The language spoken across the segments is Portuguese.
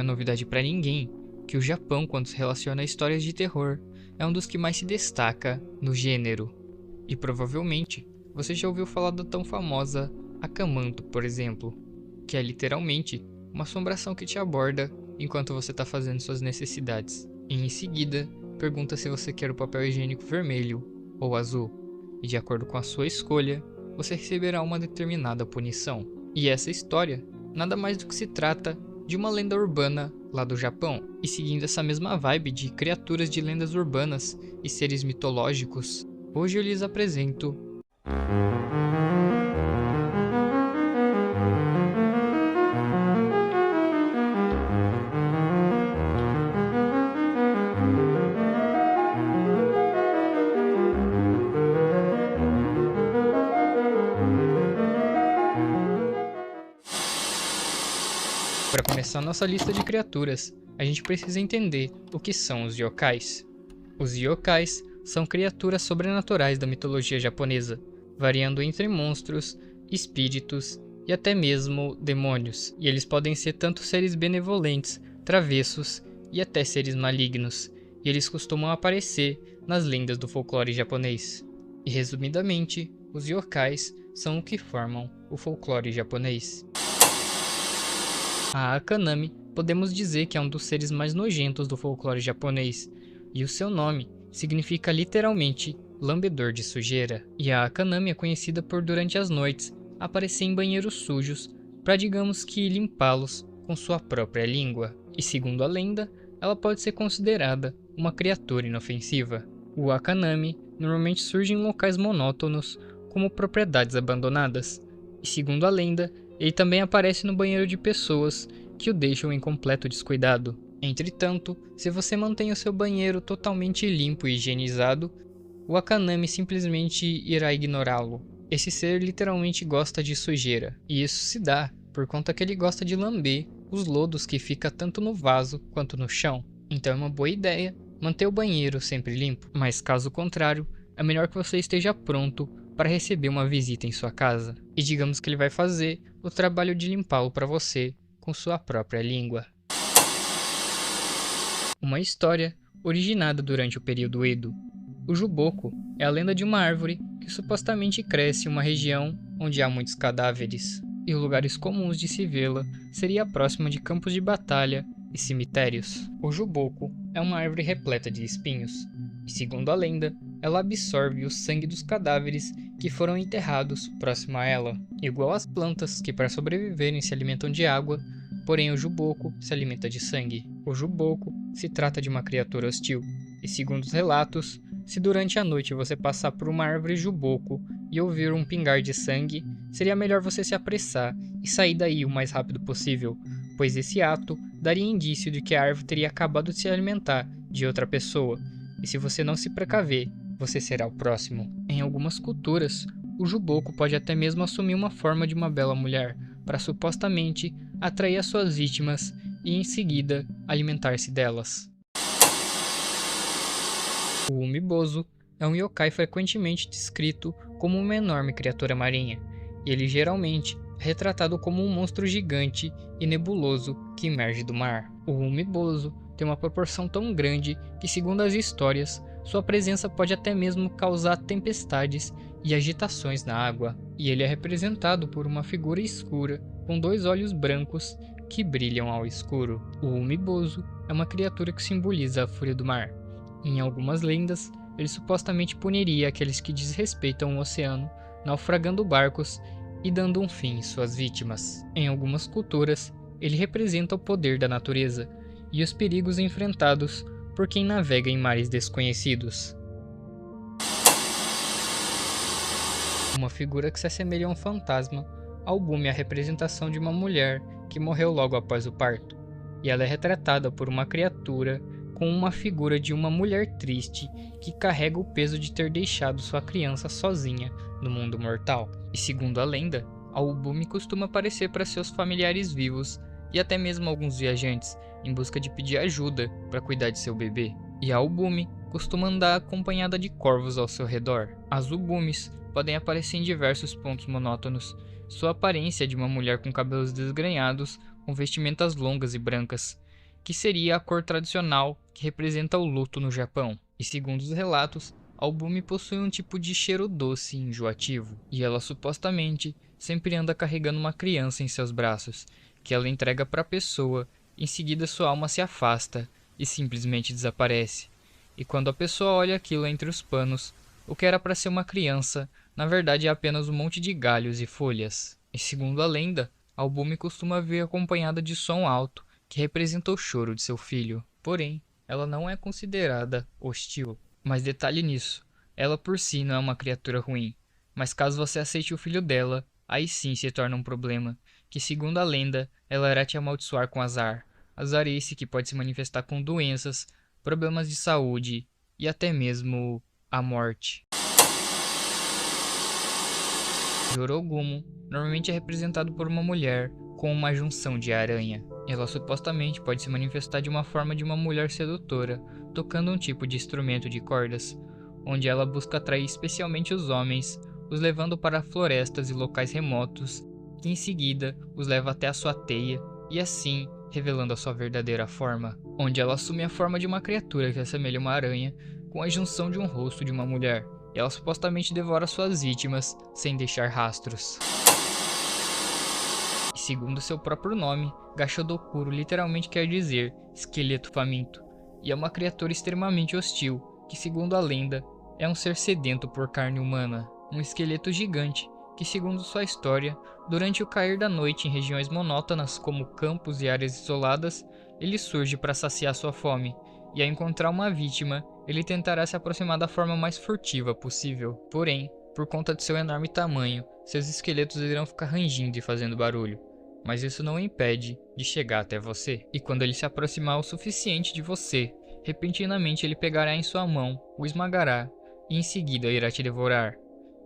novidade para ninguém que o Japão, quando se relaciona a histórias de terror, é um dos que mais se destaca no gênero. E provavelmente você já ouviu falar da tão famosa Akamanto, por exemplo, que é literalmente uma assombração que te aborda enquanto você está fazendo suas necessidades. E em seguida, pergunta se você quer o papel higiênico vermelho ou azul. E de acordo com a sua escolha, você receberá uma determinada punição. E essa história nada mais do que se trata de uma lenda urbana lá do Japão. E seguindo essa mesma vibe de criaturas de lendas urbanas e seres mitológicos, hoje eu lhes apresento Para começar nossa lista de criaturas, a gente precisa entender o que são os yokais. Os yokais são criaturas sobrenaturais da mitologia japonesa, variando entre monstros, espíritos e até mesmo demônios. E eles podem ser tanto seres benevolentes, travessos e até seres malignos. E eles costumam aparecer nas lendas do folclore japonês. E resumidamente, os yokais são o que formam o folclore japonês. A Akanami podemos dizer que é um dos seres mais nojentos do folclore japonês, e o seu nome significa literalmente lambedor de sujeira. E a Akanami é conhecida por, durante as noites, aparecer em banheiros sujos para, digamos que, limpá-los com sua própria língua. E segundo a lenda, ela pode ser considerada uma criatura inofensiva. O Akanami normalmente surge em locais monótonos, como propriedades abandonadas, e segundo a lenda, ele também aparece no banheiro de pessoas que o deixam em completo descuidado. Entretanto, se você mantém o seu banheiro totalmente limpo e higienizado, o Akanami simplesmente irá ignorá-lo. Esse ser literalmente gosta de sujeira, e isso se dá por conta que ele gosta de lamber os lodos que fica tanto no vaso quanto no chão. Então é uma boa ideia manter o banheiro sempre limpo, mas caso contrário, é melhor que você esteja pronto para receber uma visita em sua casa. E digamos que ele vai fazer o trabalho de limpá-lo para você com sua própria língua. Uma história originada durante o período Edo. O Juboko é a lenda de uma árvore que supostamente cresce em uma região onde há muitos cadáveres, e lugares comuns de se vê-la seria próxima de campos de batalha e cemitérios. O Juboko é uma árvore repleta de espinhos, e segundo a lenda, ela absorve o sangue dos cadáveres que foram enterrados próximo a ela, igual às plantas que para sobreviverem se alimentam de água, porém o Juboko se alimenta de sangue. O Juboko se trata de uma criatura hostil, e segundo os relatos, se durante a noite você passar por uma árvore Juboko e ouvir um pingar de sangue, seria melhor você se apressar e sair daí o mais rápido possível, pois esse ato daria indício de que a árvore teria acabado de se alimentar de outra pessoa, e se você não se precaver, você será o próximo. Em algumas culturas, o Juboko pode até mesmo assumir uma forma de uma bela mulher, para supostamente atrair as suas vítimas e em seguida alimentar-se delas. O Umibozu é um yokai frequentemente descrito como uma enorme criatura marinha, e ele geralmente é retratado como um monstro gigante e nebuloso que emerge do mar. O Umibozu tem uma proporção tão grande que, segundo as histórias, sua presença pode até mesmo causar tempestades e agitações na água, e ele é representado por uma figura escura com 2 olhos brancos que brilham ao escuro. O Umibozu é uma criatura que simboliza a fúria do mar. Em algumas lendas, ele supostamente puniria aqueles que desrespeitam o oceano, naufragando barcos e dando um fim em suas vítimas. Em algumas culturas, ele representa o poder da natureza e os perigos enfrentados por quem navega em mares desconhecidos. Uma figura que se assemelha a um fantasma, Albumi é a representação de uma mulher que morreu logo após o parto, e ela é retratada por uma criatura com uma figura de uma mulher triste que carrega o peso de ter deixado sua criança sozinha no mundo mortal. E segundo a lenda, Albumi costuma aparecer para seus familiares vivos e até mesmo alguns viajantes em busca de pedir ajuda para cuidar de seu bebê. E a Albumi costuma andar acompanhada de corvos ao seu redor. As Ubumis podem aparecer em diversos pontos monótonos. Sua aparência é de uma mulher com cabelos desgrenhados, com vestimentas longas e brancas, que seria a cor tradicional que representa o luto no Japão. E segundo os relatos, Albumi possui um tipo de cheiro doce e enjoativo, e ela supostamente sempre anda carregando uma criança em seus braços, que ela entrega para a pessoa, em seguida sua alma se afasta e simplesmente desaparece. E quando a pessoa olha aquilo entre os panos, o que era para ser uma criança, na verdade é apenas um monte de galhos e folhas. E segundo a lenda, Albumi costuma vir acompanhada de som alto, que representa o choro de seu filho. Porém, ela não é considerada hostil. Mas detalhe nisso, ela por si não é uma criatura ruim, mas caso você aceite o filho dela, aí sim se torna um problema, que segundo a lenda, ela irá te amaldiçoar com azar. Azar esse que pode se manifestar com doenças, problemas de saúde e até mesmo a morte. Jorogumo normalmente é representado por uma mulher com uma junção de aranha. Ela supostamente pode se manifestar de uma forma de uma mulher sedutora, tocando um tipo de instrumento de cordas, onde ela busca atrair especialmente os homens, os levando para florestas e locais remotos, que em seguida os leva até a sua teia e assim revelando a sua verdadeira forma, onde ela assume a forma de uma criatura que assemelha uma aranha com a junção de um rosto de uma mulher. E ela supostamente devora suas vítimas sem deixar rastros. E segundo seu próprio nome, Gashadokuro literalmente quer dizer esqueleto faminto, e é uma criatura extremamente hostil, que segundo a lenda, é um ser sedento por carne humana, um esqueleto gigante, que segundo sua história, durante o cair da noite em regiões monótonas como campos e áreas isoladas, ele surge para saciar sua fome, e ao encontrar uma vítima, ele tentará se aproximar da forma mais furtiva possível. Porém, por conta de seu enorme tamanho, seus esqueletos irão ficar rangindo e fazendo barulho. Mas isso não o impede de chegar até você. E quando ele se aproximar o suficiente de você, repentinamente ele pegará em sua mão, o esmagará e em seguida irá te devorar.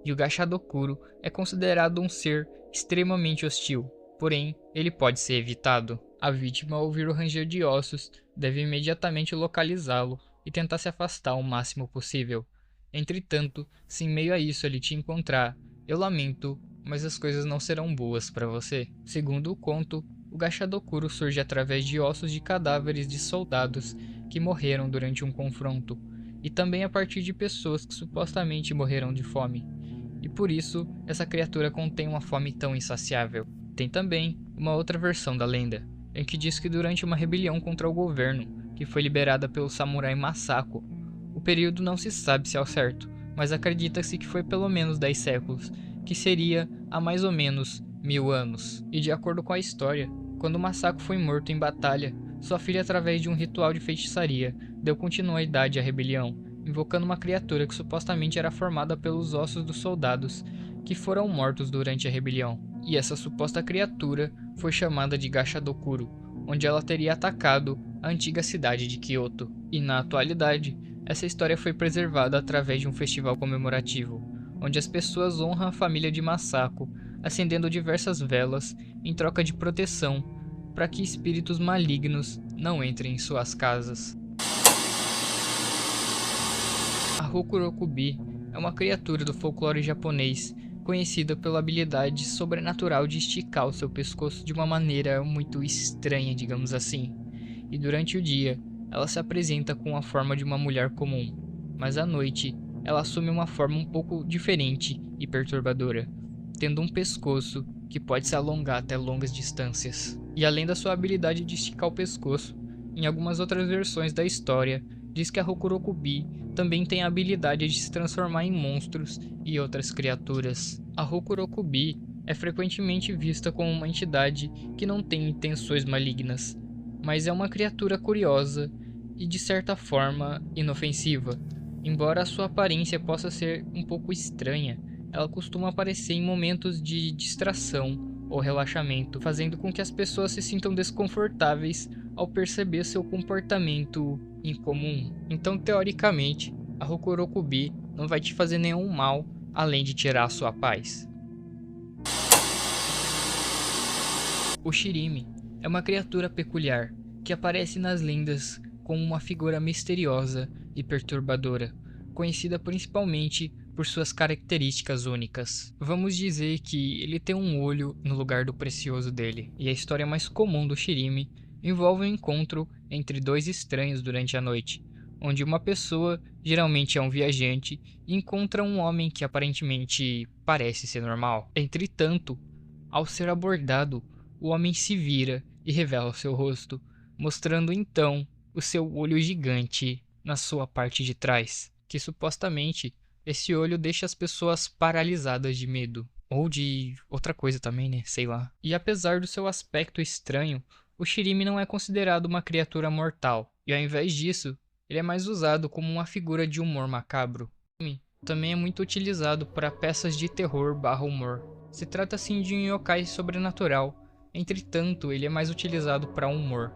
E o Gashadokuro é considerado um ser extremamente hostil, porém ele pode ser evitado. A vítima, ao ouvir o ranger de ossos, deve imediatamente localizá-lo e tentar se afastar o máximo possível. Entretanto, se em meio a isso ele te encontrar, eu lamento, mas as coisas não serão boas para você. Segundo o conto, o Gashadokuro surge através de ossos de cadáveres de soldados que morreram durante um confronto, e também a partir de pessoas que supostamente morreram de fome. E por isso, essa criatura contém uma fome tão insaciável. Tem também uma outra versão da lenda, em que diz que durante uma rebelião contra o governo, que foi liberada pelo samurai Masako, o período não se sabe se é ao certo, mas acredita-se que foi pelo menos 10 séculos, que seria há mais ou menos 1000 anos. E de acordo com a história, quando Masako foi morto em batalha, sua filha através de um ritual de feitiçaria, deu continuidade à rebelião, invocando uma criatura que supostamente era formada pelos ossos dos soldados que foram mortos durante a rebelião. E essa suposta criatura foi chamada de Gashadokuro, onde ela teria atacado a antiga cidade de Kyoto. E na atualidade, essa história foi preservada através de um festival comemorativo, onde as pessoas honram a família de Masako, acendendo diversas velas em troca de proteção, para que espíritos malignos não entrem em suas casas. A Rokurokubi é uma criatura do folclore japonês, conhecida pela habilidade sobrenatural de esticar o seu pescoço de uma maneira muito estranha, digamos assim. E durante o dia, ela se apresenta com a forma de uma mulher comum, mas à noite, ela assume uma forma um pouco diferente e perturbadora, tendo um pescoço que pode se alongar até longas distâncias. E além da sua habilidade de esticar o pescoço, em algumas outras versões da história, diz que a Rokurokubi também tem a habilidade de se transformar em monstros e outras criaturas. A Rokurokubi é frequentemente vista como uma entidade que não tem intenções malignas, mas é uma criatura curiosa e de certa forma inofensiva. Embora a sua aparência possa ser um pouco estranha, ela costuma aparecer em momentos de distração ou relaxamento, fazendo com que as pessoas se sintam desconfortáveis ao perceber seu comportamento incomum. Então, teoricamente, a Rokurokubi não vai te fazer nenhum mal, além de tirar a sua paz. O Shirime é uma criatura peculiar, que aparece nas lendas como uma figura misteriosa e perturbadora, conhecida principalmente por suas características únicas. Vamos dizer que ele tem um olho no lugar do precioso dele, e a história mais comum do Shirime envolve um encontro entre dois estranhos durante a noite, onde uma pessoa, geralmente é um viajante, encontra um homem que aparentemente parece ser normal. Entretanto, ao ser abordado, o homem se vira e revela seu rosto, mostrando então o seu olho gigante na sua parte de trás, que supostamente esse olho deixa as pessoas paralisadas de medo. Ou de outra coisa também, né? Sei lá. E apesar do seu aspecto estranho, o Shirime não é considerado uma criatura mortal, e ao invés disso, ele é mais usado como uma figura de humor macabro. Também é muito utilizado para peças de terror/humor. Se trata assim de um yokai sobrenatural, entretanto ele é mais utilizado para humor.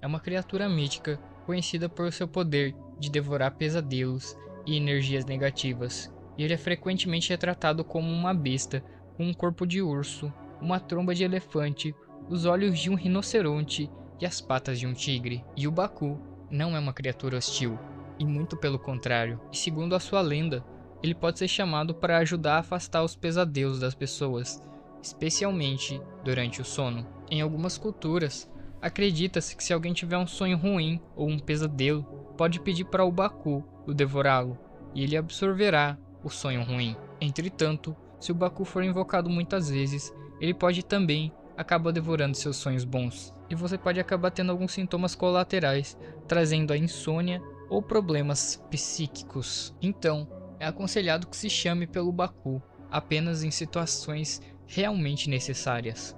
É uma criatura mítica conhecida por seu poder de devorar pesadelos e energias negativas, e ele é frequentemente retratado como uma besta com um corpo de urso, uma tromba de elefante, os olhos de um rinoceronte e as patas de um tigre. E o Baku não é uma criatura hostil, e muito pelo contrário, e segundo a sua lenda, ele pode ser chamado para ajudar a afastar os pesadelos das pessoas, especialmente durante o sono. Em algumas culturas, acredita-se que se alguém tiver um sonho ruim ou um pesadelo, pode pedir para o Baku o devorá-lo, e ele absorverá o sonho ruim. Entretanto, se o Baku for invocado muitas vezes, ele pode também acabar devorando seus sonhos bons, e você pode acabar tendo alguns sintomas colaterais, trazendo a insônia ou problemas psíquicos. Então, é aconselhado que se chame pelo Baku apenas em situações realmente necessárias.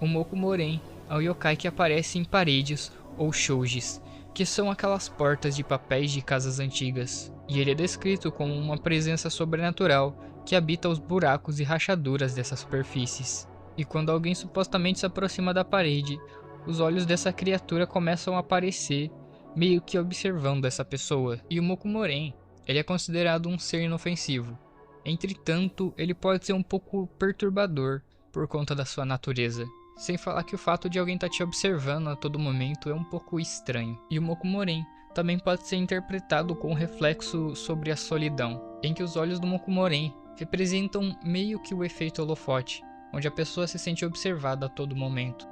O Mokumoren é o yokai que aparece em paredes ou shoujis, que são aquelas portas de papéis de casas antigas, e ele é descrito como uma presença sobrenatural que habita os buracos e rachaduras dessas superfícies. E quando alguém supostamente se aproxima da parede, os olhos dessa criatura começam a aparecer, meio que observando essa pessoa. E o Mokumoren, ele é considerado um ser inofensivo. Entretanto, ele pode ser um pouco perturbador por conta da sua natureza. Sem falar que o fato de alguém estar te observando a todo momento é um pouco estranho. E o Mokumoren também pode ser interpretado com um reflexo sobre a solidão, em que os olhos do Mokumoren representam meio que o efeito holofote, onde a pessoa se sente observada a todo momento.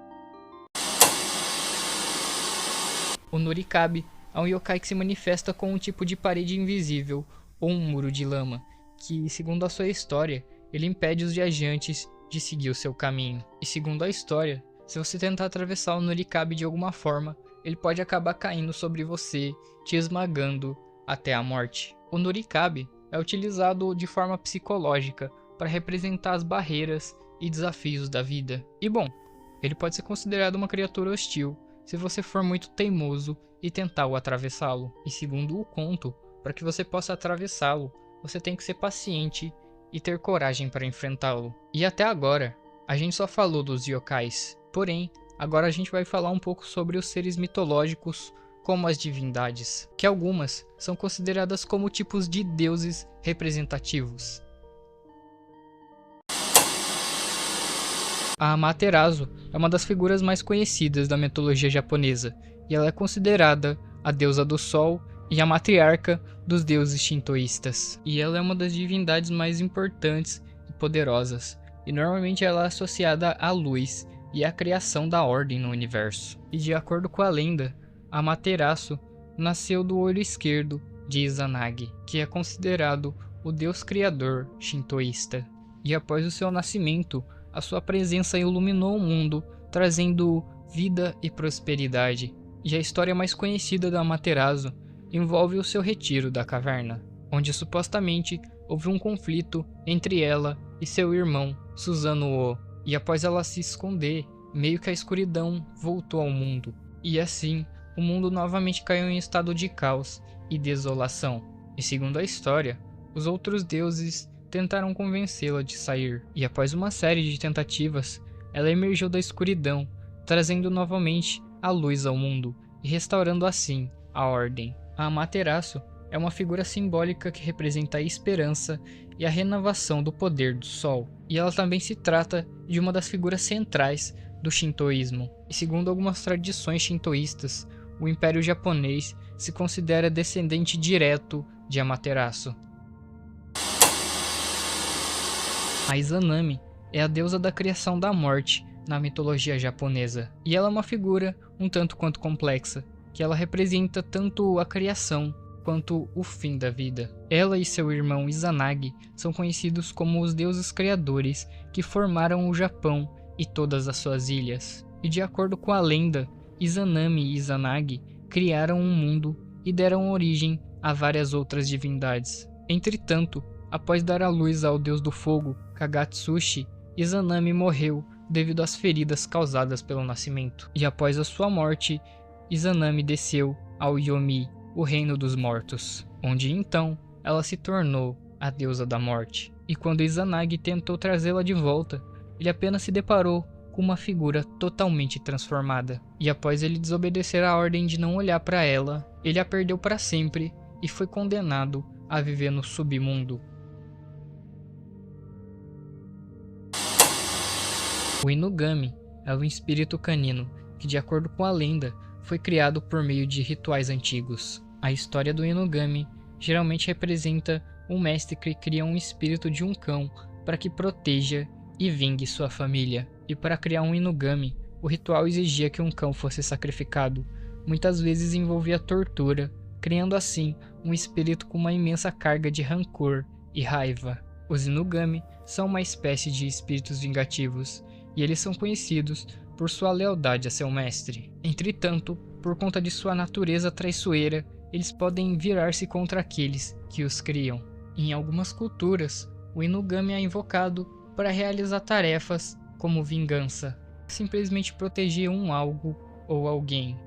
O Nurikabe é um yokai que se manifesta com um tipo de parede invisível ou um muro de lama, que, segundo a sua história, ele impede os viajantes de seguir o seu caminho. E segundo a história, se você tentar atravessar o Nurikabe de alguma forma, ele pode acabar caindo sobre você, te esmagando até a morte. O Nurikabe é utilizado de forma psicológica para representar as barreiras e desafios da vida. E bom, ele pode ser considerado uma criatura hostil se você for muito teimoso e tentar o atravessá-lo. E segundo o conto, para que você possa atravessá-lo, você tem que ser paciente e ter coragem para enfrentá-lo. E até agora, a gente só falou dos yokais. Porém, agora a gente vai falar um pouco sobre os seres mitológicos, como as divindades, que algumas são consideradas como tipos de deuses representativos. A Amaterasu é uma das figuras mais conhecidas da mitologia japonesa, e ela é considerada a deusa do sol e a matriarca dos deuses shintoístas. E ela é uma das divindades mais importantes e poderosas, e normalmente ela é associada à luz e à criação da ordem no universo. E de acordo com a lenda, a Amaterasu nasceu do olho esquerdo de Izanagi, que é considerado o deus criador shintoísta. E após o seu nascimento, a sua presença iluminou o mundo, trazendo vida e prosperidade. E a história mais conhecida da Amaterasu envolve o seu retiro da caverna, onde supostamente houve um conflito entre ela e seu irmão Susanoo, e após ela se esconder, meio que a escuridão voltou ao mundo, e assim o mundo novamente caiu em estado de caos e desolação. E segundo a história, os outros deuses tentaram convencê-la de sair, e após uma série de tentativas, ela emergiu da escuridão, trazendo novamente a luz ao mundo e restaurando assim a ordem. A Amaterasu é uma figura simbólica que representa a esperança e a renovação do poder do sol, e ela também se trata de uma das figuras centrais do shintoísmo. E segundo algumas tradições shintoístas, o Império Japonês se considera descendente direto de Amaterasu. A Izanami é a deusa da criação da morte na mitologia japonesa, e ela é uma figura um tanto quanto complexa, que ela representa tanto a criação quanto o fim da vida. Ela e seu irmão Izanagi são conhecidos como os deuses criadores que formaram o Japão e todas as suas ilhas. E de acordo com a lenda, Izanami e Izanagi criaram um mundo e deram origem a várias outras divindades. Entretanto, após dar à luz ao deus do fogo, Kagatsushi, Izanami morreu devido às feridas causadas pelo nascimento. E após a sua morte, Izanami desceu ao Yomi, o reino dos mortos, onde então ela se tornou a deusa da morte. E quando Izanagi tentou trazê-la de volta, ele apenas se deparou com uma figura totalmente transformada. E após ele desobedecer a ordem de não olhar para ela, ele a perdeu para sempre e foi condenado a viver no submundo. O Inugami é um espírito canino que, de acordo com a lenda, foi criado por meio de rituais antigos. A história do Inugami geralmente representa um mestre que cria um espírito de um cão para que proteja e vingue sua família. E para criar um Inugami, o ritual exigia que um cão fosse sacrificado. Muitas vezes envolvia tortura, criando assim um espírito com uma imensa carga de rancor e raiva. Os Inugami são uma espécie de espíritos vingativos, e eles são conhecidos por sua lealdade a seu mestre. Entretanto, por conta de sua natureza traiçoeira, eles podem virar-se contra aqueles que os criam. Em algumas culturas, o Inugami é invocado para realizar tarefas como vingança, simplesmente proteger um algo ou alguém.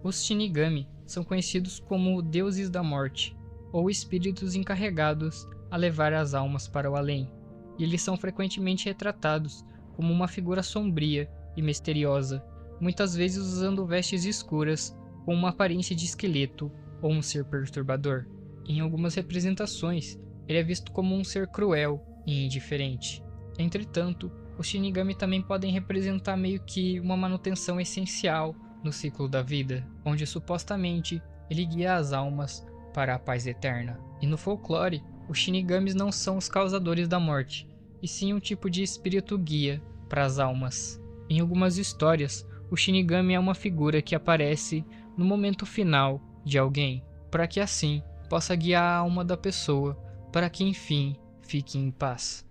Os Shinigami são conhecidos como deuses da morte, ou espíritos encarregados a levar as almas para o além, e eles são frequentemente retratados como uma figura sombria e misteriosa, muitas vezes usando vestes escuras com uma aparência de esqueleto ou um ser perturbador. Em algumas representações, ele é visto como um ser cruel e indiferente. Entretanto, os Shinigami também podem representar meio que uma manutenção essencial no ciclo da vida, onde supostamente ele guia as almas para a paz eterna. E no folclore, os Shinigamis não são os causadores da morte, e sim um tipo de espírito guia para as almas. Em algumas histórias, o Shinigami é uma figura que aparece no momento final de alguém, para que assim possa guiar a alma da pessoa para que enfim fique em paz.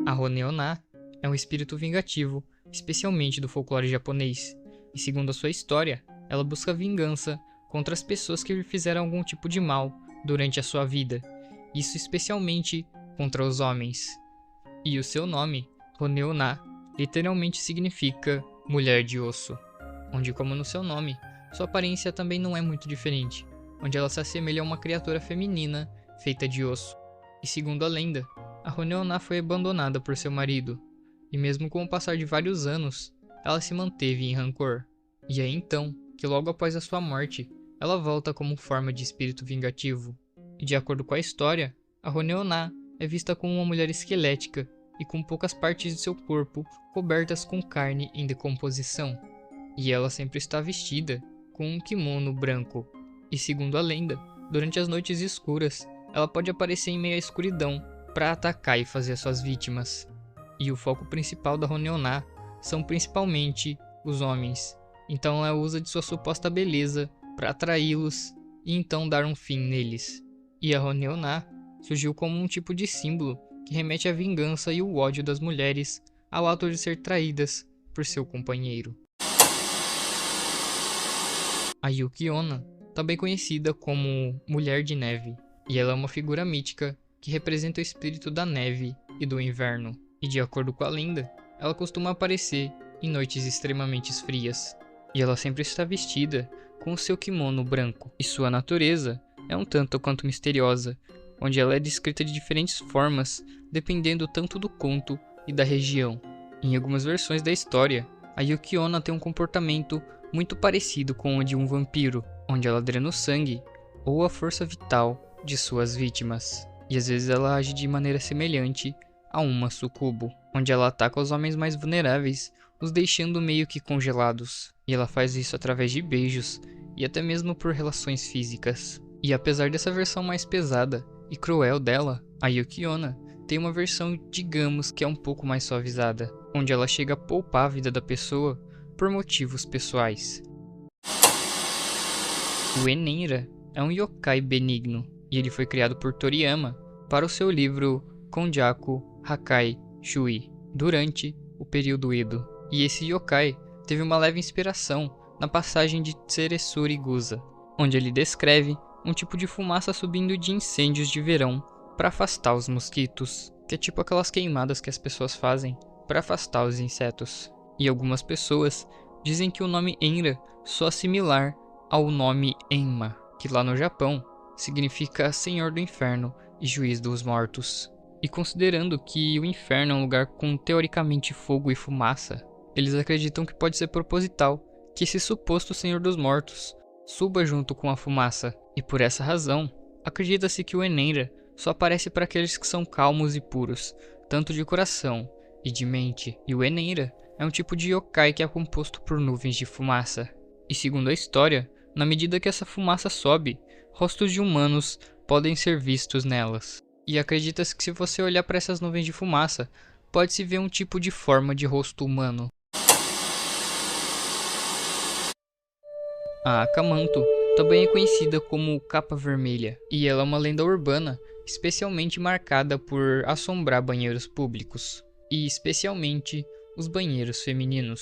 A Honeona é um espírito vingativo, especialmente do folclore japonês, e segundo a sua história, ela busca vingança contra as pessoas que lhe fizeram algum tipo de mal durante a sua vida, isso especialmente contra os homens. E o seu nome, Honeona, literalmente significa mulher de osso, onde, como no seu nome, sua aparência também não é muito diferente, onde ela se assemelha a uma criatura feminina feita de osso. E segundo a lenda, a Honeona foi abandonada por seu marido, e mesmo com o passar de vários anos, ela se manteve em rancor. E é então que logo após a sua morte, ela volta como forma de espírito vingativo. E de acordo com a história, a Honeona é vista como uma mulher esquelética e com poucas partes de seu corpo cobertas com carne em decomposição. E ela sempre está vestida com um kimono branco. E segundo a lenda, durante as noites escuras, ela pode aparecer em meio à escuridão para atacar e fazer suas vítimas. E o foco principal da Honeona são principalmente os homens. Então ela usa de sua suposta beleza para atraí-los e então dar um fim neles. E a Honeona surgiu como um tipo de símbolo que remete à vingança e o ódio das mulheres ao ato de ser traídas por seu companheiro. A Yuki-onna, também conhecida como Mulher de Neve, e ela é uma figura mítica que representa o espírito da neve e do inverno. E de acordo com a lenda, ela costuma aparecer em noites extremamente frias. E ela sempre está vestida com o seu kimono branco. E sua natureza é um tanto quanto misteriosa, onde ela é descrita de diferentes formas, dependendo tanto do conto e da região. Em algumas versões da história, a Yuki-onna tem um comportamento muito parecido com o de um vampiro, onde ela drena o sangue ou a força vital de suas vítimas. E às vezes ela age de maneira semelhante a uma sucubo, onde ela ataca os homens mais vulneráveis, os deixando meio que congelados. E ela faz isso através de beijos e até mesmo por relações físicas. E apesar dessa versão mais pesada e cruel dela, a Yuki-onna tem uma versão, digamos, que é um pouco mais suavizada, onde ela chega a poupar a vida da pessoa por motivos pessoais. O Enenra é um yokai benigno, e ele foi criado por Toriyama para o seu livro Konjaku Hakai Shui, durante o período Edo. E esse yokai teve uma leve inspiração na passagem de Tseretsuri Gusa, onde ele descreve um tipo de fumaça subindo de incêndios de verão para afastar os mosquitos, que é tipo aquelas queimadas que as pessoas fazem para afastar os insetos. E algumas pessoas dizem que o nome Enra soa similar ao nome Enma, que lá no Japão significa Senhor do Inferno e Juiz dos Mortos. E considerando que o inferno é um lugar com teoricamente fogo e fumaça, eles acreditam que pode ser proposital que esse suposto Senhor dos Mortos suba junto com a fumaça. E por essa razão, acredita-se que o Enenra só aparece para aqueles que são calmos e puros, tanto de coração e de mente. E o Enenra é um tipo de yokai que é composto por nuvens de fumaça. E segundo a história, na medida que essa fumaça sobe, rostos de humanos podem ser vistos nelas. E acredita-se que se você olhar para essas nuvens de fumaça, pode-se ver um tipo de forma de rosto humano. A Akamanto também é conhecida como Capa Vermelha, e ela é uma lenda urbana especialmente marcada por assombrar banheiros públicos, e especialmente os banheiros femininos.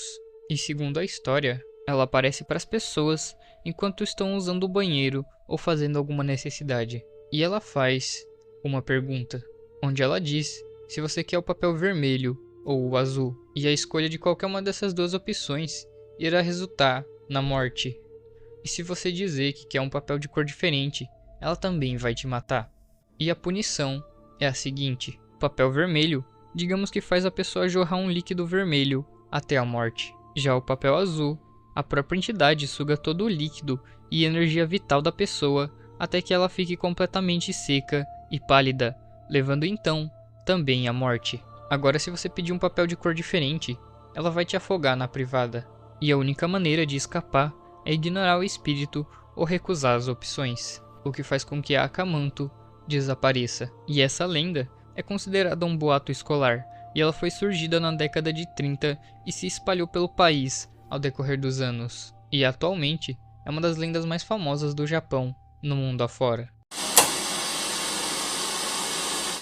E segundo a história, ela aparece para as pessoas enquanto estão usando o banheiro ou fazendo alguma necessidade. E ela faz uma pergunta, onde ela diz se você quer o papel vermelho ou o azul, e a escolha de qualquer uma dessas duas opções irá resultar na morte. E se você dizer que quer um papel de cor diferente, ela também vai te matar. E a punição é a seguinte: o papel vermelho, digamos que faz a pessoa jorrar um líquido vermelho até a morte. Já o papel azul, a própria entidade suga todo o líquido e energia vital da pessoa até que ela fique completamente seca e pálida, levando então também à morte. Agora, se você pedir um papel de cor diferente, ela vai te afogar na privada. E a única maneira de escapar é ignorar o espírito ou recusar as opções, o que faz com que a Akamanto desapareça. E essa lenda é considerada um boato escolar, e ela foi surgida na década de 30 e se espalhou pelo país ao decorrer dos anos. E atualmente é uma das lendas mais famosas do Japão no mundo afora.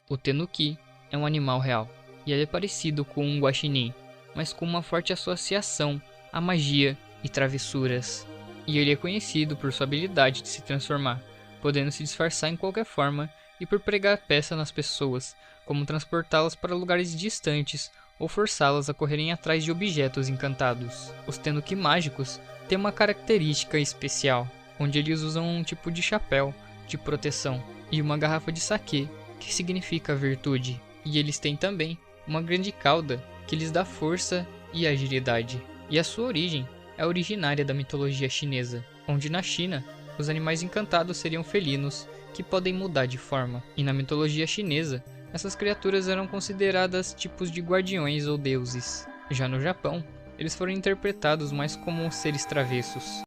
O Tenuki é um animal real, e ele é parecido com um guaxinim, mas com uma forte associação à magia e travessuras. E ele é conhecido por sua habilidade de se transformar, podendo se disfarçar em qualquer forma e por pregar peça nas pessoas, como transportá-las para lugares distantes ou forçá-las a correrem atrás de objetos encantados. Os Tenuki mágicos têm uma característica especial, onde eles usam um tipo de chapéu de proteção e uma garrafa de saquê, que significa virtude. E eles têm também uma grande cauda que lhes dá força e agilidade. E a sua origem é originária da mitologia chinesa, onde na China os animais encantados seriam felinos que podem mudar de forma. E na mitologia chinesa, essas criaturas eram consideradas tipos de guardiões ou deuses. Já no Japão, eles foram interpretados mais como seres travessos.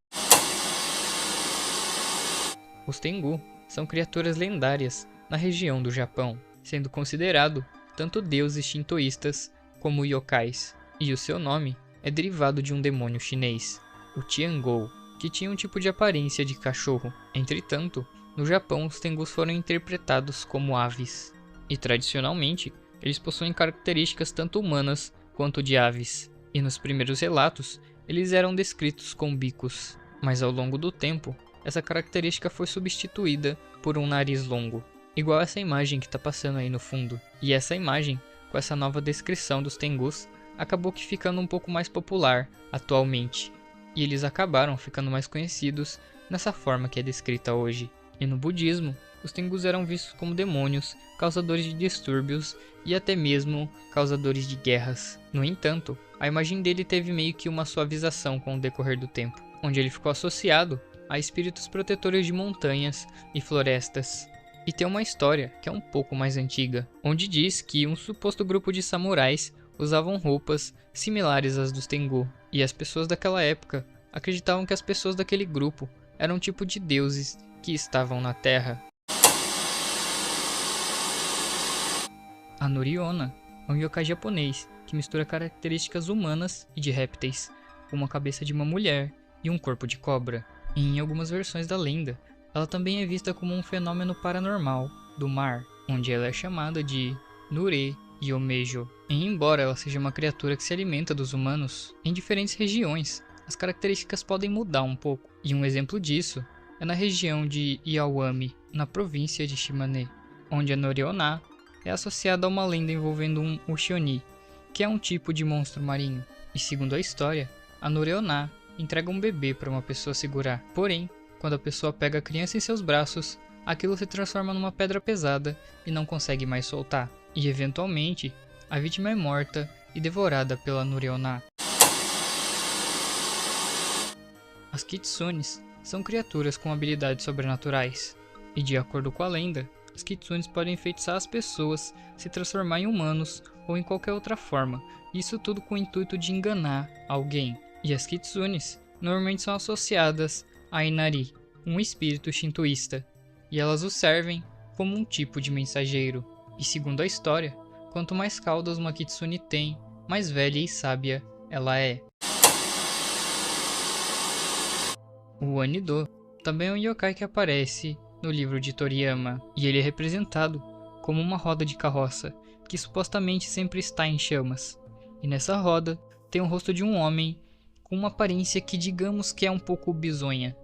Os Tengu são criaturas lendárias na região do Japão, sendo considerado tanto deuses shintoístas como yokais. E o seu nome é derivado de um demônio chinês, o Tiangou, que tinha um tipo de aparência de cachorro. Entretanto, no Japão os Tengus foram interpretados como aves, e tradicionalmente eles possuem características tanto humanas quanto de aves, e nos primeiros relatos eles eram descritos com bicos, mas ao longo do tempo essa característica foi substituída por um nariz longo, igual essa imagem que está passando aí no fundo. E essa imagem, com essa nova descrição dos Tengus, acabou que ficando um pouco mais popular atualmente, e eles acabaram ficando mais conhecidos nessa forma que é descrita hoje. E no budismo, os Tengus eram vistos como demônios, causadores de distúrbios e até mesmo causadores de guerras. No entanto, a imagem dele teve meio que uma suavização com o decorrer do tempo, onde ele ficou associado a espíritos protetores de montanhas e florestas. E tem uma história que é um pouco mais antiga, onde diz que um suposto grupo de samurais usavam roupas similares às dos Tengu, e as pessoas daquela época acreditavam que as pessoas daquele grupo eram um tipo de deuses que estavam na Terra. A Noriona é um yokai japonês que mistura características humanas e de répteis, com uma cabeça de uma mulher e um corpo de cobra. E em algumas versões da lenda, ela também é vista como um fenômeno paranormal do mar, onde ela é chamada de Nure Yomejo. E embora ela seja uma criatura que se alimenta dos humanos, em diferentes regiões, as características podem mudar um pouco. E um exemplo disso é na região de Iawami, na província de Shimane, onde a Noriona é associada a uma lenda envolvendo um Ushioni, que é um tipo de monstro marinho. E segundo a história, a Noriona entrega um bebê para uma pessoa segurar. Porém, quando a pessoa pega a criança em seus braços, aquilo se transforma numa pedra pesada e não consegue mais soltar. E eventualmente, a vítima é morta e devorada pela Noriona. As Kitsunes são criaturas com habilidades sobrenaturais. E de acordo com a lenda, as Kitsunes podem enfeitiçar as pessoas, se transformar em humanos ou em qualquer outra forma, isso tudo com o intuito de enganar alguém. E as Kitsunes normalmente são associadas a Inari, um espírito shintoísta, e elas o servem como um tipo de mensageiro. E segundo a história, quanto mais caudas uma Kitsune tem, mais velha e sábia ela é. O Anido também é um yokai que aparece no livro de Toriyama, e ele é representado como uma roda de carroça, que supostamente sempre está em chamas. E nessa roda tem o rosto de um homem com uma aparência que digamos que é um pouco bizonha.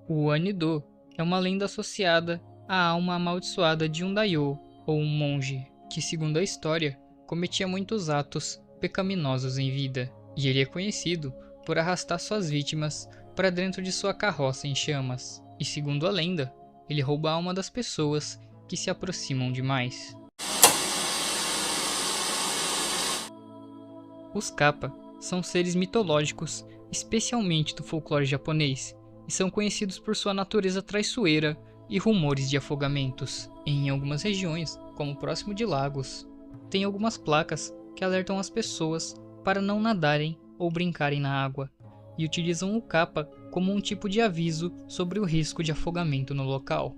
O Anido é uma lenda associada à alma amaldiçoada de um daio, ou um monge, que segundo a história, cometia muitos atos pecaminosos em vida, e ele é conhecido por arrastar suas vítimas para dentro de sua carroça em chamas. E segundo a lenda, ele rouba a alma das pessoas que se aproximam demais. Os Kappa são seres mitológicos, especialmente do folclore japonês, e são conhecidos por sua natureza traiçoeira e rumores de afogamentos. Em algumas regiões, como próximo de lagos, tem algumas placas que alertam as pessoas para não nadarem ou brincarem na água, e utilizam o Kappa como um tipo de aviso sobre o risco de afogamento no local.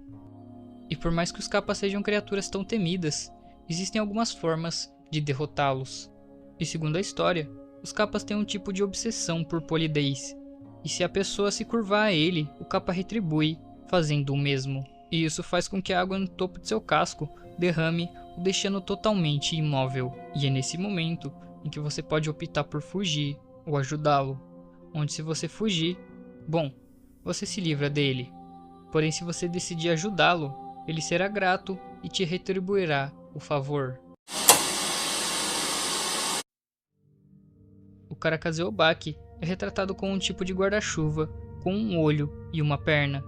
E por mais que os Kappa sejam criaturas tão temidas, existem algumas formas de derrotá-los. E segundo a história, os Kappas têm um tipo de obsessão por polidez, e se a pessoa se curvar a ele, o Kappa retribui, fazendo o mesmo. E isso faz com que a água no topo de seu casco derrame, o deixando totalmente imóvel. E é nesse momento em que você pode optar por fugir ou ajudá-lo, onde se você fugir, bom, você se livra dele. Porém, se você decidir ajudá-lo, ele será grato e te retribuirá o favor. O Karakaze Obaki é retratado como um tipo de guarda-chuva com um olho e uma perna,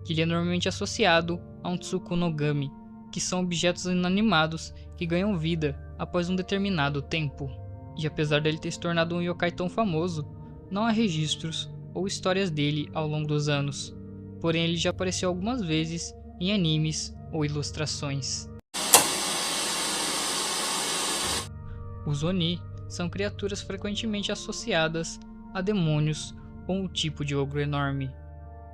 que ele é normalmente associado a um Tsukunogami, que são objetos inanimados que ganham vida após um determinado tempo. E apesar dele ter se tornado um yokai tão famoso, não há registros ou histórias dele ao longo dos anos, porém ele já apareceu algumas vezes em animes ou ilustrações. Os Oni são criaturas frequentemente associadas a demônios ou um tipo de ogro enorme.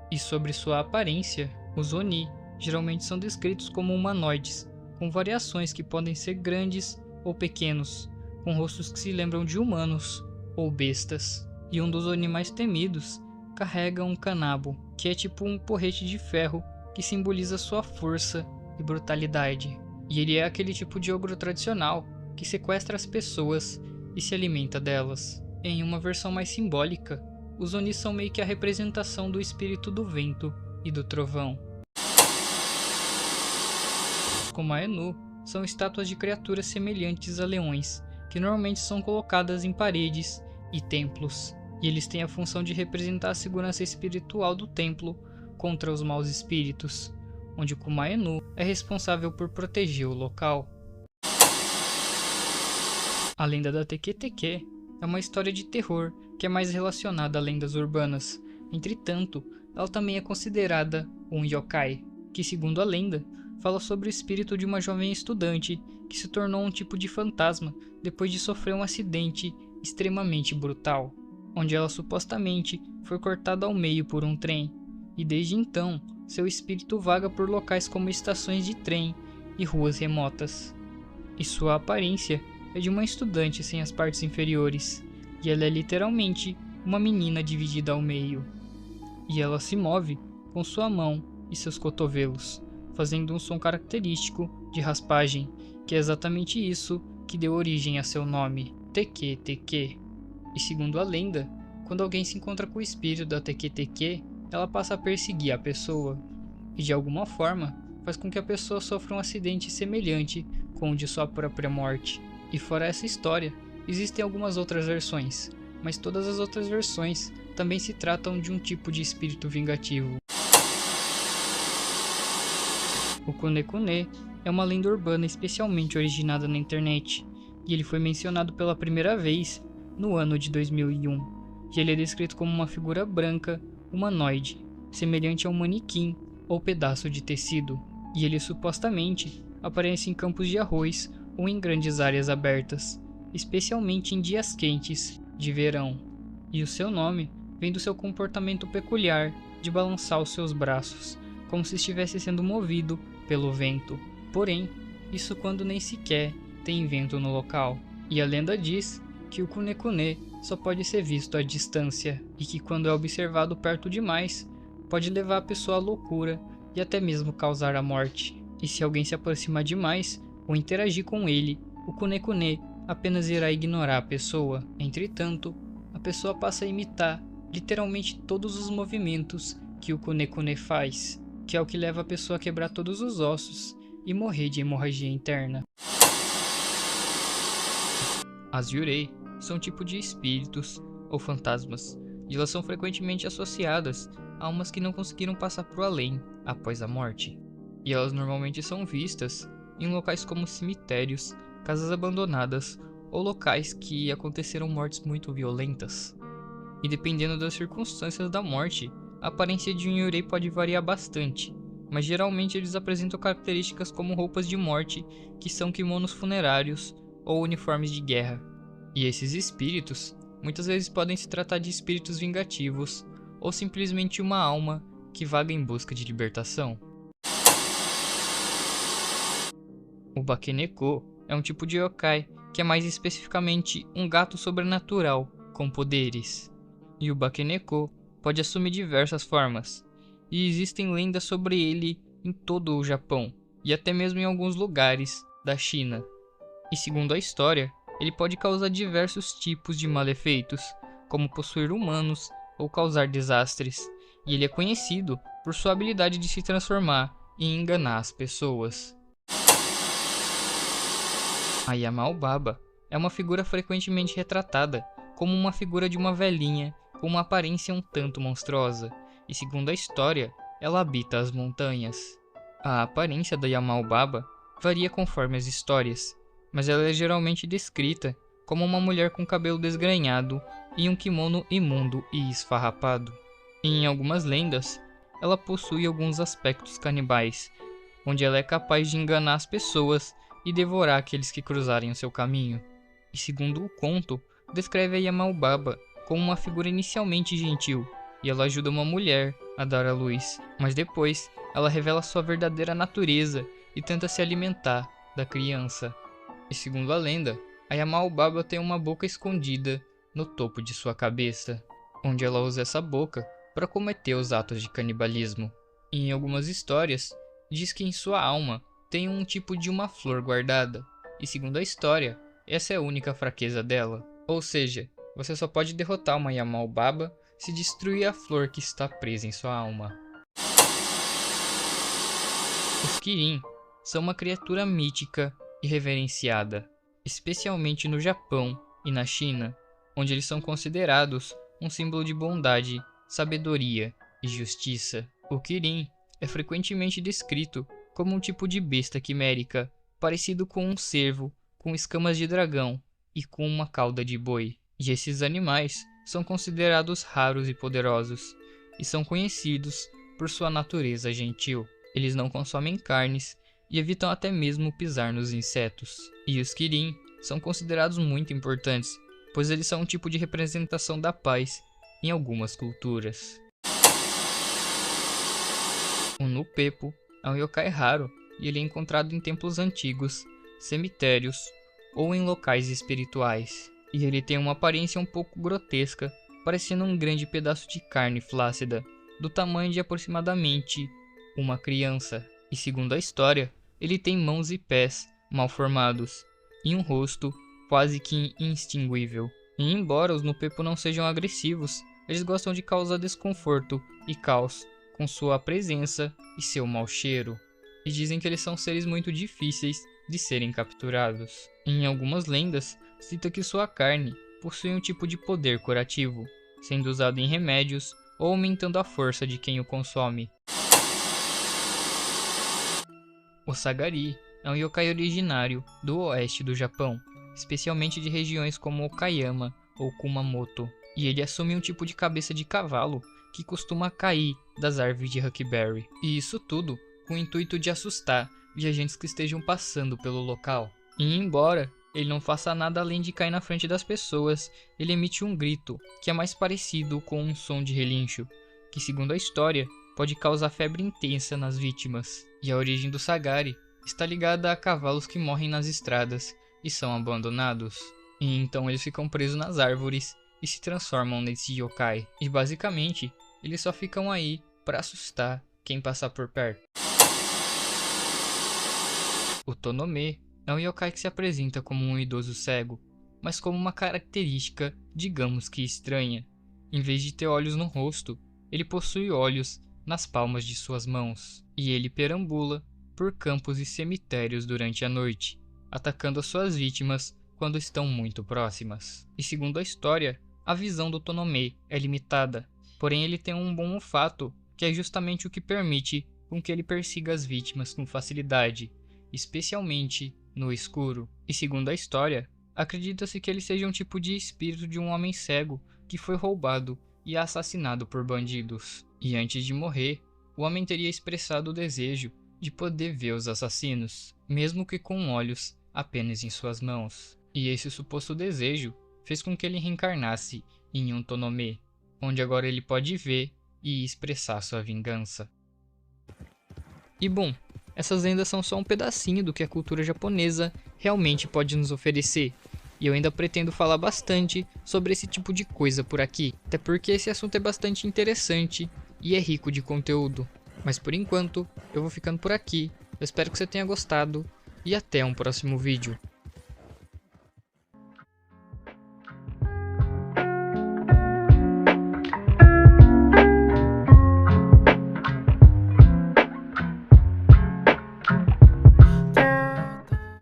E sobre sua aparência, os Oni geralmente são descritos como humanoides, com variações que podem ser grandes ou pequenos, com rostos que se lembram de humanos ou bestas. E um dos Oni mais temidos carrega um kanabo, que é tipo um porrete de ferro que simboliza sua força e brutalidade. E ele é aquele tipo de ogro tradicional que sequestra as pessoas e se alimenta delas. Em uma versão mais simbólica, os Oni são meio que a representação do espírito do vento e do trovão. Os Komae-nu são estátuas de criaturas semelhantes a leões, que normalmente são colocadas em paredes e templos, e eles têm a função de representar a segurança espiritual do templo contra os maus espíritos, onde o Komae-nu é responsável por proteger o local. A lenda da Teke-Teke é uma história de terror que é mais relacionada a lendas urbanas. Entretanto, ela também é considerada um yokai, que segundo a lenda, fala sobre o espírito de uma jovem estudante que se tornou um tipo de fantasma depois de sofrer um acidente extremamente brutal, onde ela supostamente foi cortada ao meio por um trem, e desde então, seu espírito vaga por locais como estações de trem e ruas remotas. E sua aparência é de uma estudante sem as partes inferiores, e ela é literalmente uma menina dividida ao meio. E ela se move com sua mão e seus cotovelos, fazendo um som característico de raspagem, que é exatamente isso que deu origem a seu nome, Teke-Teke. E segundo a lenda, quando alguém se encontra com o espírito da Teke-Teke, ela passa a perseguir a pessoa, e de alguma forma faz com que a pessoa sofra um acidente semelhante com o de sua própria morte. E fora essa história, existem algumas outras versões, mas todas as outras versões também se tratam de um tipo de espírito vingativo. O Kune-Kune é uma lenda urbana especialmente originada na internet, e ele foi mencionado pela primeira vez no ano de 2001, e ele é descrito como uma figura branca, humanoide, semelhante a um manequim ou pedaço de tecido, e ele supostamente aparece em campos de arroz ou em grandes áreas abertas, especialmente em dias quentes de verão, e o seu nome vem do seu comportamento peculiar de balançar os seus braços, como se estivesse sendo movido pelo vento. Porém, isso quando nem sequer tem vento no local. E a lenda diz que o Kune-Kune só pode ser visto à distância, e que quando é observado perto demais, pode levar a pessoa à loucura e até mesmo causar a morte. E se alguém se aproximar demais ou interagir com ele, o Kune-Kune apenas irá ignorar a pessoa. Entretanto, a pessoa passa a imitar literalmente todos os movimentos que o Kune-Kune faz, que é o que leva a pessoa a quebrar todos os ossos e morrer de hemorragia interna. As Yurei são um tipo de espíritos ou fantasmas, e elas são frequentemente associadas a almas que não conseguiram passar para o além após a morte. E elas normalmente são vistas em locais como cemitérios, casas abandonadas ou locais que aconteceram mortes muito violentas. E dependendo das circunstâncias da morte, a aparência de um Yurei pode variar bastante, mas geralmente eles apresentam características como roupas de morte, que são kimonos funerários ou uniformes de guerra. E esses espíritos muitas vezes podem se tratar de espíritos vingativos ou simplesmente uma alma que vaga em busca de libertação. O Bakeneko é um tipo de yokai que é mais especificamente um gato sobrenatural com poderes. E o Bakeneko pode assumir diversas formas, e existem lendas sobre ele em todo o Japão, e até mesmo em alguns lugares da China. E segundo a história, ele pode causar diversos tipos de malefeitos, como possuir humanos ou causar desastres, e ele é conhecido por sua habilidade de se transformar e enganar as pessoas. A Yamao Baba é uma figura frequentemente retratada como uma figura de uma velhinha com uma aparência um tanto monstruosa, e segundo a história, ela habita as montanhas. A aparência da Yamao Baba varia conforme as histórias, mas ela é geralmente descrita como uma mulher com cabelo desgrenhado e um kimono imundo e esfarrapado. E em algumas lendas, ela possui alguns aspectos canibais, onde ela é capaz de enganar as pessoas e devorar aqueles que cruzarem o seu caminho. E segundo o conto, descreve a Yamao Baba como uma figura inicialmente gentil, e ela ajuda uma mulher a dar à luz, mas depois ela revela sua verdadeira natureza e tenta se alimentar da criança. E segundo a lenda, a Yamao Baba tem uma boca escondida no topo de sua cabeça, onde ela usa essa boca para cometer os atos de canibalismo. E em algumas histórias, diz que em sua alma tem um tipo de uma flor guardada, e segundo a história, essa é a única fraqueza dela. Ou seja, você só pode derrotar uma Yamao Baba se destruir a flor que está presa em sua alma. Os Kirin são uma criatura mítica e reverenciada, especialmente no Japão e na China, onde eles são considerados um símbolo de bondade, sabedoria e justiça. O Kirin é frequentemente descrito como um tipo de besta quimérica, parecido com um cervo, com escamas de dragão e com uma cauda de boi. E esses animais são considerados raros e poderosos, e são conhecidos por sua natureza gentil. Eles não consomem carnes e evitam até mesmo pisar nos insetos. E os Kirin são considerados muito importantes, pois eles são um tipo de representação da paz em algumas culturas. O Nupepo é um yokai raro e ele é encontrado em templos antigos, cemitérios ou em locais espirituais. E ele tem uma aparência um pouco grotesca, parecendo um grande pedaço de carne flácida, do tamanho de aproximadamente uma criança. E segundo a história, ele tem mãos e pés mal formados e um rosto quase que inextinguível. E embora os Nupepo não sejam agressivos, eles gostam de causar desconforto e caos com sua presença e seu mau cheiro. E dizem que eles são seres muito difíceis de serem capturados. Em algumas lendas, cita que sua carne possui um tipo de poder curativo, sendo usado em remédios ou aumentando a força de quem o consome. O Sagari é um yokai originário do oeste do Japão, especialmente de regiões como Okayama ou Kumamoto, e ele assume um tipo de cabeça de cavalo que costuma cair das árvores de Huckleberry. E isso tudo com o intuito de assustar viajantes que estejam passando pelo local. E embora ele não faça nada além de cair na frente das pessoas, ele emite um grito que é mais parecido com um som de relincho, que segundo a história pode causar febre intensa nas vítimas. E a origem do Sagari está ligada a cavalos que morrem nas estradas e são abandonados. E então eles ficam presos nas árvores e se transformam nesse yokai. E basicamente, eles só ficam aí para assustar quem passar por perto. O Tonome é um yokai que se apresenta como um idoso cego, mas como uma característica, digamos que estranha. Em vez de ter olhos no rosto, ele possui olhos nas palmas de suas mãos. E ele perambula por campos e cemitérios durante a noite, atacando as suas vítimas quando estão muito próximas. E segundo a história, a visão do Tonome é limitada, porém ele tem um bom olfato, que é justamente o que permite com que ele persiga as vítimas com facilidade, especialmente no escuro. E segundo a história, acredita-se que ele seja um tipo de espírito de um homem cego que foi roubado e assassinado por bandidos. E antes de morrer, o homem teria expressado o desejo de poder ver os assassinos, mesmo que com olhos apenas em suas mãos. E esse suposto desejo fez com que ele reencarnasse em um Tonome, onde agora ele pode ver e expressar sua vingança. E bom, essas lendas são só um pedacinho do que a cultura japonesa realmente pode nos oferecer. E eu ainda pretendo falar bastante sobre esse tipo de coisa por aqui, até porque esse assunto é bastante interessante e é rico de conteúdo. Mas por enquanto, eu vou ficando por aqui, eu espero que você tenha gostado e até um próximo vídeo.